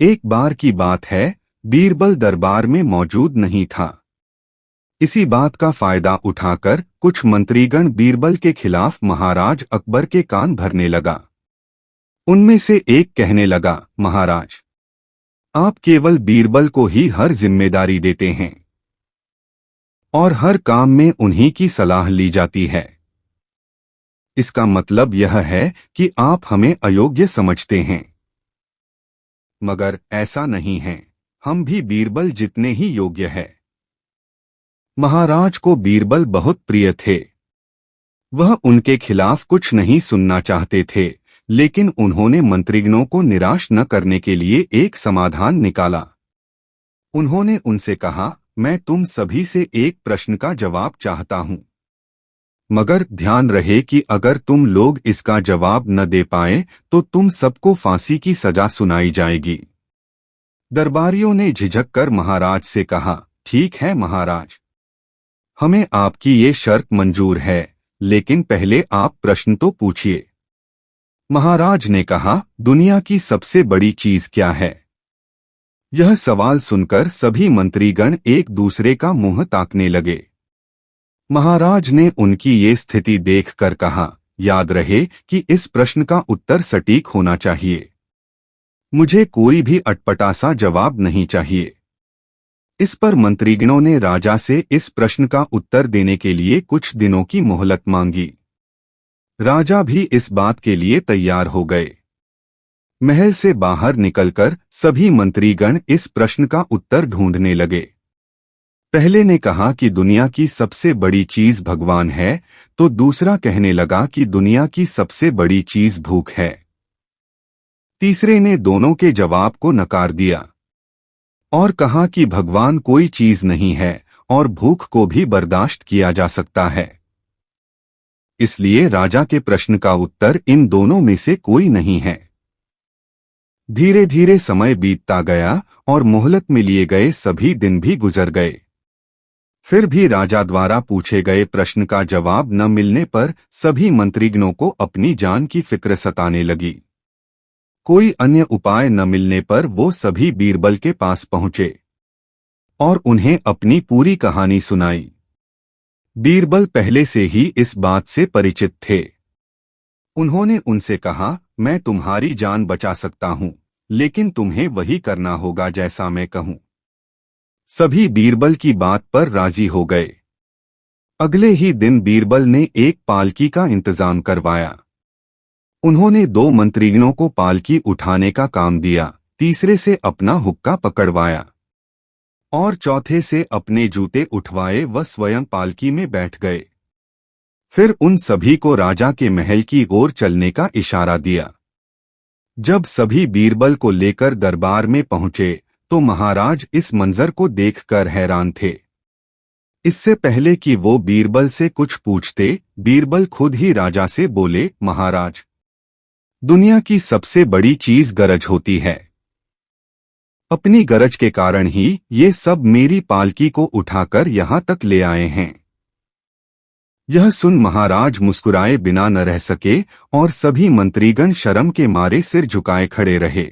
एक बार की बात है, बीरबल दरबार में मौजूद नहीं था। इसी बात का फायदा उठाकर कुछ मंत्रीगण बीरबल के खिलाफ महाराज अकबर के कान भरने लगा। उनमें से एक कहने लगा, महाराज, आप केवल बीरबल को ही हर जिम्मेदारी देते हैं और हर काम में उन्हीं की सलाह ली जाती है। इसका मतलब यह है कि आप हमें अयोग्य समझते हैं। मगर ऐसा नहीं है, हम भी बीरबल जितने ही योग्य हैं। महाराज को बीरबल बहुत प्रिय थे। वह उनके खिलाफ कुछ नहीं सुनना चाहते थे, लेकिन उन्होंने मंत्रीगणों को निराश न करने के लिए एक समाधान निकाला। उन्होंने उनसे कहा, मैं तुम सभी से एक प्रश्न का जवाब चाहता हूं, मगर ध्यान रहे कि अगर तुम लोग इसका जवाब न दे पाए तो तुम सबको फांसी की सजा सुनाई जाएगी। दरबारियों ने झिझक कर महाराज से कहा, ठीक है महाराज, हमें आपकी ये शर्त मंजूर है, लेकिन पहले आप प्रश्न तो पूछिए। महाराज ने कहा, दुनिया की सबसे बड़ी चीज क्या है? यह सवाल सुनकर सभी मंत्रीगण एक दूसरे का मुंह ताकने लगे। महाराज ने उनकी ये स्थिति देखकर कहा, याद रहे कि इस प्रश्न का उत्तर सटीक होना चाहिए। मुझे कोई भी अटपटा सा जवाब नहीं चाहिए। इस पर मंत्रीगणों ने राजा से इस प्रश्न का उत्तर देने के लिए कुछ दिनों की मोहलत मांगी। राजा भी इस बात के लिए तैयार हो गए। महल से बाहर निकलकर सभी मंत्रीगण इस प्रश्न का उत्तर ढूंढने लगे। पहले ने कहा कि दुनिया की सबसे बड़ी चीज भगवान है, तो दूसरा कहने लगा कि दुनिया की सबसे बड़ी चीज भूख है। तीसरे ने दोनों के जवाब को नकार दिया और कहा कि भगवान कोई चीज नहीं है और भूख को भी बर्दाश्त किया जा सकता है। इसलिए राजा के प्रश्न का उत्तर इन दोनों में से कोई नहीं है। धीरे धीरे समय बीतता गया और मोहलत में लिए गए सभी दिन भी गुजर गए। फिर भी राजा द्वारा पूछे गए प्रश्न का जवाब न मिलने पर सभी मंत्रीगणों को अपनी जान की फिक्र सताने लगी। कोई अन्य उपाय न मिलने पर वो सभी बीरबल के पास पहुंचे और उन्हें अपनी पूरी कहानी सुनाई। बीरबल पहले से ही इस बात से परिचित थे। उन्होंने उनसे कहा, मैं तुम्हारी जान बचा सकता हूं, लेकिन तुम्हें वही करना होगा जैसा मैं कहूं। सभी बीरबल की बात पर राजी हो गए। अगले ही दिन बीरबल ने एक पालकी का इंतजाम करवाया। उन्होंने 2 मंत्रीगणों को पालकी उठाने का काम दिया, तीसरे से अपना हुक्का पकड़वाया और चौथे से अपने जूते उठवाए व स्वयं पालकी में बैठ गए। फिर उन सभी को राजा के महल की ओर चलने का इशारा दिया। जब सभी बीरबल को लेकर दरबार में पहुंचे तो महाराज इस मंजर को देखकर हैरान थे। इससे पहले कि वो बीरबल से कुछ पूछते, बीरबल खुद ही राजा से बोले, महाराज, दुनिया की सबसे बड़ी चीज गरज होती है। अपनी गरज के कारण ही ये सब मेरी पालकी को उठाकर यहाँ तक ले आए हैं। यह सुन महाराज मुस्कुराए बिना न रह सके और सभी मंत्रीगण शर्म के मारे सिर झुकाए खड़े रहे।